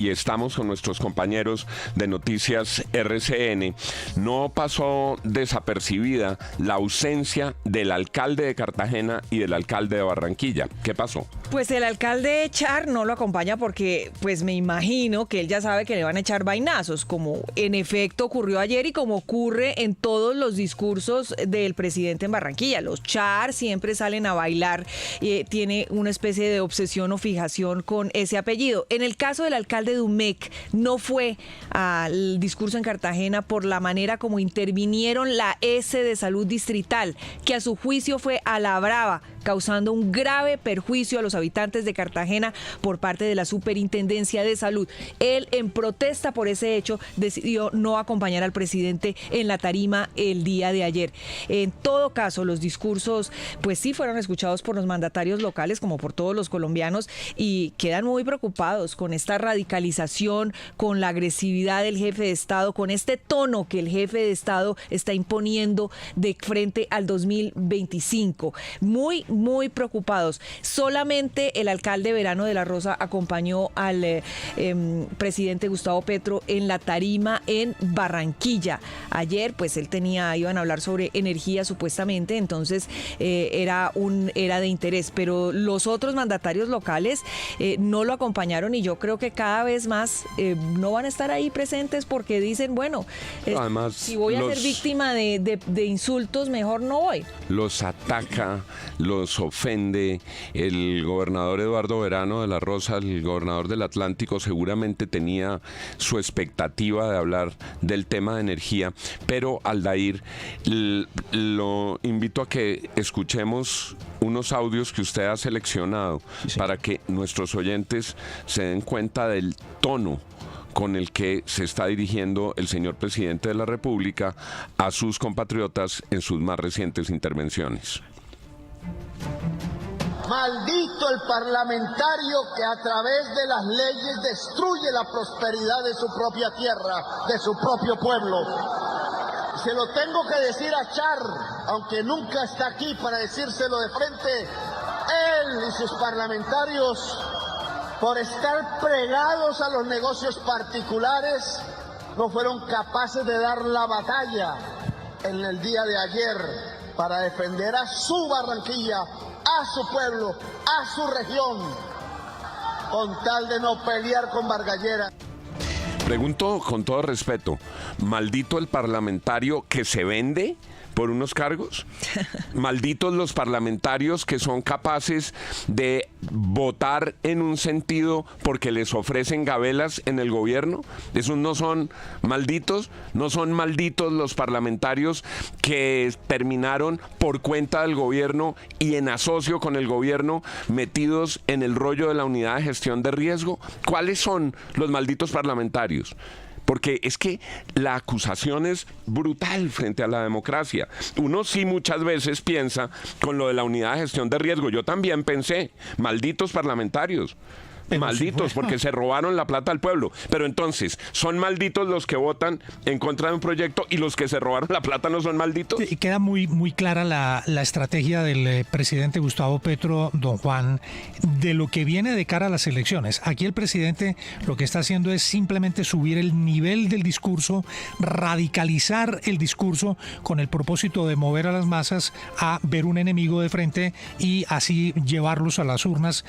y estamos con nuestros compañeros de Noticias RCN, no pasó desapercibida la ausencia del alcalde de Cartagena y del alcalde de Barranquilla. ¿Qué pasó? Pues el alcalde Char no lo acompaña porque pues me imagino que él ya sabe que le van a echar vainazos, como en efecto ocurrió ayer y como ocurre en todos los discursos del presidente en Barranquilla. Los Char siempre salen a bailar, tiene una especie de obsesión o fijación con ese apellido. En el caso del alcalde de UMEC, no fue al discurso en Cartagena por la manera como intervinieron la S de Salud Distrital, que a su juicio fue a la brava, causando un grave perjuicio a los habitantes de Cartagena por parte de la Superintendencia de Salud. Él, en protesta por ese hecho, decidió no acompañar al presidente en la tarima el día de ayer. En todo caso, los discursos, pues sí fueron escuchados por los mandatarios locales, como por todos los colombianos, y quedan muy preocupados con esta radicalización, con la agresividad del jefe de Estado, con este tono que el jefe de Estado está imponiendo de frente al 2025. Muy preocupados. Solamente el alcalde Verano de la Rosa acompañó al presidente Gustavo Petro en la tarima en Barranquilla. Ayer, pues iban a hablar sobre energía supuestamente, entonces era de interés, pero los otros mandatarios locales no lo acompañaron y yo creo que cada vez más no van a estar ahí presentes porque dicen, bueno, además, si voy a ser víctima de insultos, mejor no voy. Los ataca, los ofende. El gobernador Eduardo Verano de la Rosa, el gobernador del Atlántico, seguramente tenía su expectativa de hablar del tema de energía, pero Aldair, lo invito a que escuchemos unos audios que usted ha seleccionado para que nuestros oyentes se den cuenta del tono con el que se está dirigiendo el señor presidente de la República a sus compatriotas en sus más recientes intervenciones. Maldito el parlamentario que a través de las leyes destruye la prosperidad de su propia tierra, de su propio pueblo. Se lo tengo que decir a Char, aunque nunca está aquí para decírselo de frente. Él y sus parlamentarios, por estar pregados a los negocios particulares, no fueron capaces de dar la batalla en el día de ayer para defender a su Barranquilla, a su pueblo, a su región, con tal de no pelear con Bargallera. Pregunto con todo respeto, ¿maldito el parlamentario que se vende por unos cargos? ¿Malditos los parlamentarios que son capaces de votar en un sentido porque les ofrecen gabelas en el gobierno? ¿Esos no son malditos? ¿No son malditos los parlamentarios que terminaron por cuenta del gobierno y en asocio con el gobierno metidos en el rollo de la unidad de gestión de riesgo? ¿Cuáles son los malditos parlamentarios? Porque es que la acusación es brutal frente a la democracia. Uno sí muchas veces piensa con lo de la unidad de gestión de riesgo. Yo también pensé, malditos parlamentarios. Malditos, porque se robaron la plata al pueblo. Pero entonces, ¿son malditos los que votan en contra de un proyecto y los que se robaron la plata no son malditos? Y queda muy clara la estrategia del presidente Gustavo Petro, don Juan, de lo que viene de cara a las elecciones. Aquí el presidente lo que está haciendo es simplemente subir el nivel del discurso, radicalizar el discurso con el propósito de mover a las masas a ver un enemigo de frente y así llevarlos a las urnas,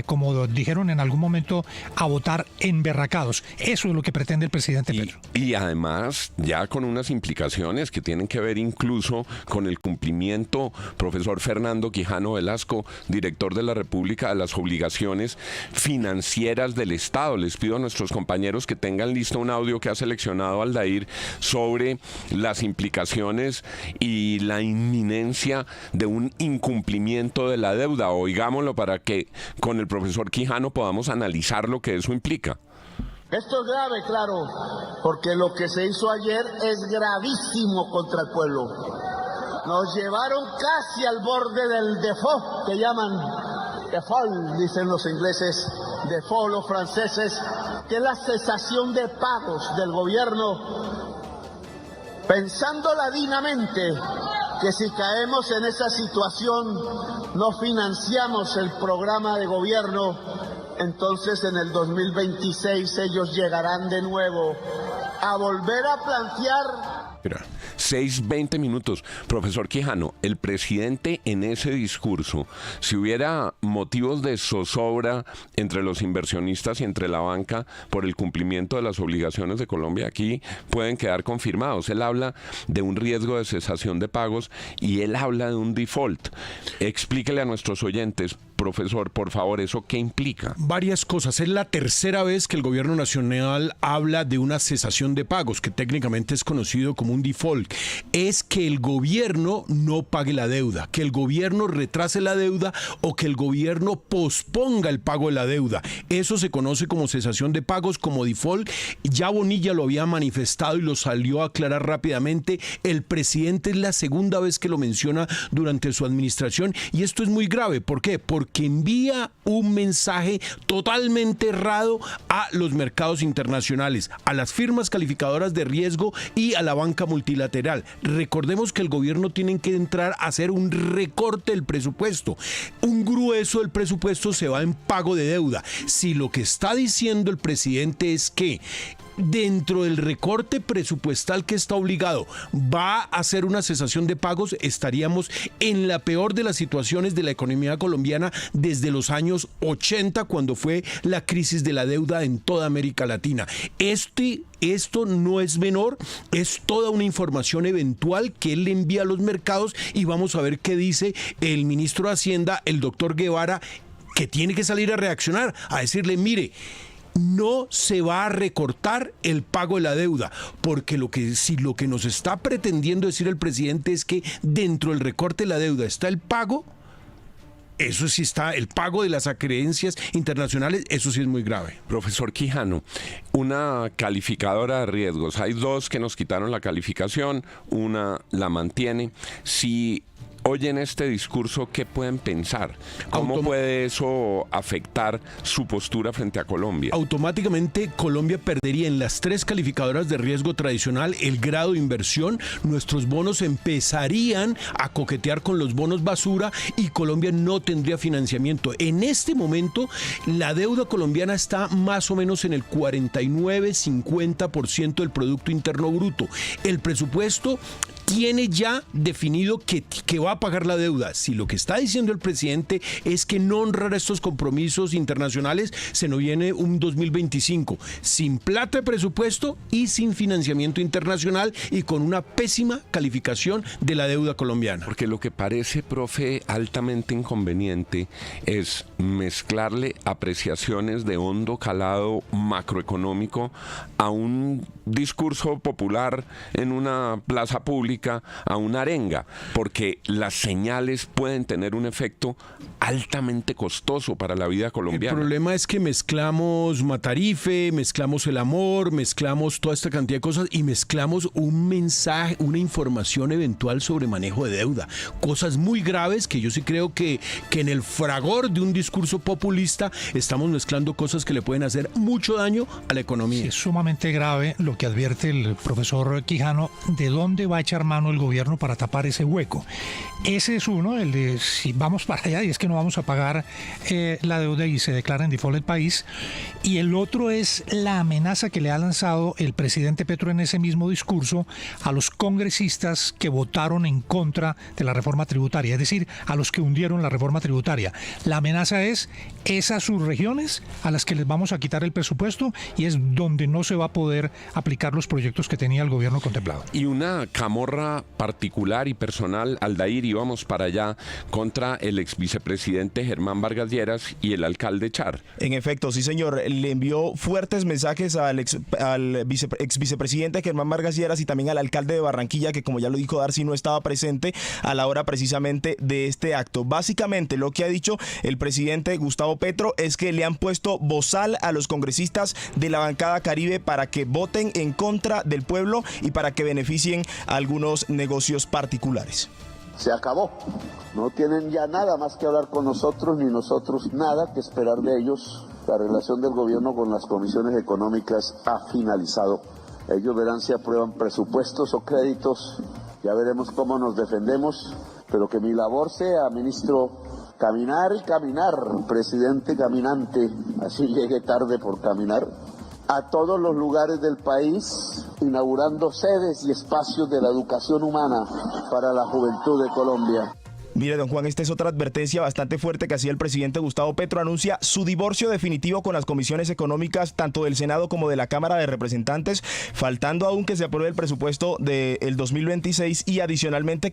como dijeron en algún momento, a votar emberracados. Eso es lo que pretende el presidente Petro. Y además, ya con unas implicaciones que tienen que ver incluso con el cumplimiento, profesor Fernando Quijano Velasco, director de la República, de las obligaciones financieras del Estado. Les pido a nuestros compañeros que tengan listo un audio que ha seleccionado Aldair sobre las implicaciones y la inminencia de un incumplimiento de la deuda. Oigámoslo para que con el profesor Quijano podamos analizar lo que eso implica. Esto es grave, claro, porque lo que se hizo ayer es gravísimo contra el pueblo. Nos llevaron casi al borde del default, que llaman default, dicen los ingleses, default los franceses, que es la cesación de pagos del gobierno, pensando ladinamente que si caemos en esa situación no financiamos el programa de gobierno, entonces en el 2026 ellos llegarán de nuevo a volver a plantear. Mira, 6:20 minutos. Profesor Quijano, el presidente en ese discurso, si hubiera motivos de zozobra entre los inversionistas y entre la banca por el cumplimiento de las obligaciones de Colombia, aquí pueden quedar confirmados. Él habla de un riesgo de cesación de pagos y él habla de un default. Explíquele a nuestros oyentes, profesor, por favor, ¿eso qué implica? Varias cosas. Es la tercera vez que el gobierno nacional habla de una cesación de pagos, que técnicamente es conocido como un default. Es que el gobierno no pague la deuda, que el gobierno retrase la deuda o que el gobierno posponga el pago de la deuda. Eso se conoce como cesación de pagos, como default. Ya Bonilla lo había manifestado y lo salió a aclarar rápidamente. El presidente es la segunda vez que lo menciona durante su administración y esto es muy grave. ¿Por qué? Porque envía un mensaje totalmente errado a los mercados internacionales, a las firmas calificadoras de riesgo y a la banca multilateral. Recordemos que el gobierno tiene que entrar a hacer un recorte del presupuesto. Un grueso del presupuesto se va en pago de deuda. Si lo que está diciendo el presidente es que dentro del recorte presupuestal que está obligado va a hacer una cesación de pagos, estaríamos en la peor de las situaciones de la economía colombiana desde los años 80, cuando fue la crisis de la deuda en toda América Latina. Esto no es menor, es toda una información eventual que él le envía a los mercados y vamos a ver qué dice el ministro de Hacienda, el doctor Guevara, que tiene que salir a reaccionar, a decirle, mire, no se va a recortar el pago de la deuda, porque lo que nos está pretendiendo decir el presidente es que dentro del recorte de la deuda está el pago. Eso sí está, el pago de las acreencias internacionales, eso sí es muy grave. Profesor Quijano, una calificadora de riesgos, hay dos que nos quitaron la calificación, una la mantiene. Si oyen este discurso, ¿qué pueden pensar? ¿Cómo puede eso afectar su postura frente a Colombia? Automáticamente Colombia perdería en las tres calificadoras de riesgo tradicional el grado de inversión, nuestros bonos empezarían a coquetear con los bonos basura y Colombia no tendría financiamiento. En este momento la deuda colombiana está más o menos en el 49-50% del Producto Interno Bruto. El presupuesto tiene ya definido que va a pagar la deuda. Si lo que está diciendo el presidente es que no honrará estos compromisos internacionales, se nos viene un 2025 sin plata de presupuesto y sin financiamiento internacional y con una pésima calificación de la deuda colombiana. Porque lo que parece, profe, altamente inconveniente es mezclarle apreciaciones de hondo calado macroeconómico a un discurso popular en una plaza pública, a una arenga, porque las señales pueden tener un efecto altamente costoso para la vida colombiana. El problema es que mezclamos Matarife, mezclamos el amor, mezclamos toda esta cantidad de cosas y mezclamos un mensaje, una información eventual sobre manejo de deuda. Cosas muy graves que yo sí creo que en el fragor de un discurso populista estamos mezclando cosas que le pueden hacer mucho daño a la economía. Sí, es sumamente grave lo que advierte el profesor Quijano, de dónde va a echar mano el gobierno para tapar ese hueco. Ese es uno, el de si vamos para allá y es que no vamos a pagar la deuda y se declara en default el país. Y el otro es la amenaza que le ha lanzado el presidente Petro en ese mismo discurso a los congresistas que votaron en contra de la reforma tributaria, es decir, a los que hundieron la reforma tributaria. La amenaza es esas subregiones a las que les vamos a quitar el presupuesto y es donde no se va a poder aplicar los proyectos que tenía el gobierno contemplado. Y una camorra particular y personal, Aldair, íbamos para allá contra el ex vicepresidente Germán Vargas Lleras y el alcalde Char. En efecto, sí señor, le envió fuertes mensajes al ex vicepresidente Germán Vargas Lleras y también al alcalde de Barranquilla, que como ya lo dijo Darcy, no estaba presente a la hora precisamente de este acto. Básicamente lo que ha dicho el presidente Gustavo Petro es que le han puesto bozal a los congresistas de la bancada Caribe para que voten en contra del pueblo y para que beneficien a algunos negocios particulares. Se acabó. No tienen ya nada más que hablar con nosotros, ni nosotros nada que esperar de ellos. La relación del gobierno con las comisiones económicas ha finalizado. Ellos verán si aprueban presupuestos o créditos. Ya veremos cómo nos defendemos, pero que mi labor sea, ministro, Caminar y caminar, presidente caminante, así llegue tarde por caminar, a todos los lugares del país, inaugurando sedes y espacios de la educación humana para la juventud de Colombia. Mire, don Juan, esta es otra advertencia bastante fuerte que hacía el presidente Gustavo Petro. Anuncia su divorcio definitivo con las comisiones económicas, tanto del Senado como de la Cámara de Representantes, faltando aún que se apruebe el presupuesto del 2026 y adicionalmente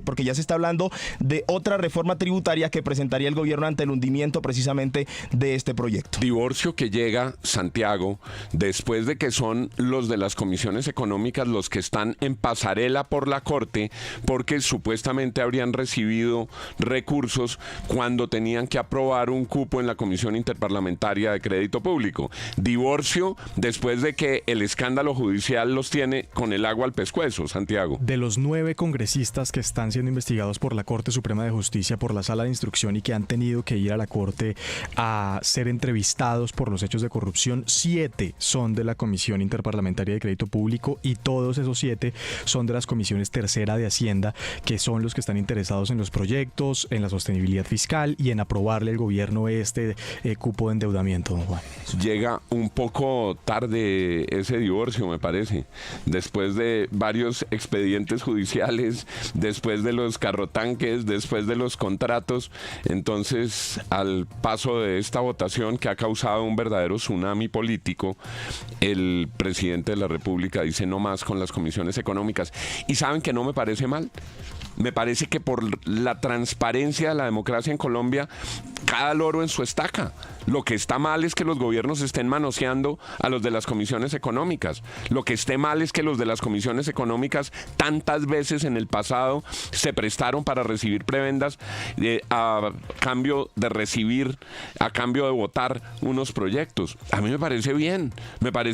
porque ya se está hablando de otra reforma tributaria que presentaría el gobierno ante el hundimiento precisamente de este proyecto. Divorcio que llega, Santiago, después de que son los de las comisiones económicas los que están en pasarela por la Corte porque supuestamente habrían recibido recursos cuando tenían que aprobar un cupo en la Comisión Interparlamentaria de Crédito Público. Divorcio después de que el escándalo judicial los tiene con el agua al pescuezo, Santiago. De los 9 congresistas que están siendo investigados por la Corte Suprema de Justicia, por la Sala de Instrucción y que han tenido que ir a la Corte a ser entrevistados por los hechos de corrupción, 7 son de la Comisión Interparlamentaria de Crédito Público y todos esos 7 son de las comisiones tercera de Hacienda, que son los que están interesados en los proyectos, en la sostenibilidad fiscal y en aprobarle al gobierno cupo de endeudamiento, don Juan. Llega un poco tarde ese divorcio, me parece, después de varios expedientes judiciales, después de los carrotanques, después de los contratos. Entonces, al paso de esta votación que ha causado un verdadero tsunami político, el presidente de la República dice no más con las comisiones económicas. ¿Y saben que no me parece mal? Me parece que por la transparencia de la democracia en Colombia, cada loro en su estaca. Lo que está mal es que los gobiernos estén manoseando a los de las comisiones económicas. Lo que esté mal es que los de las comisiones económicas tantas veces en el pasado se prestaron para recibir prebendas a cambio de votar unos proyectos. A mí me parece bien, me parece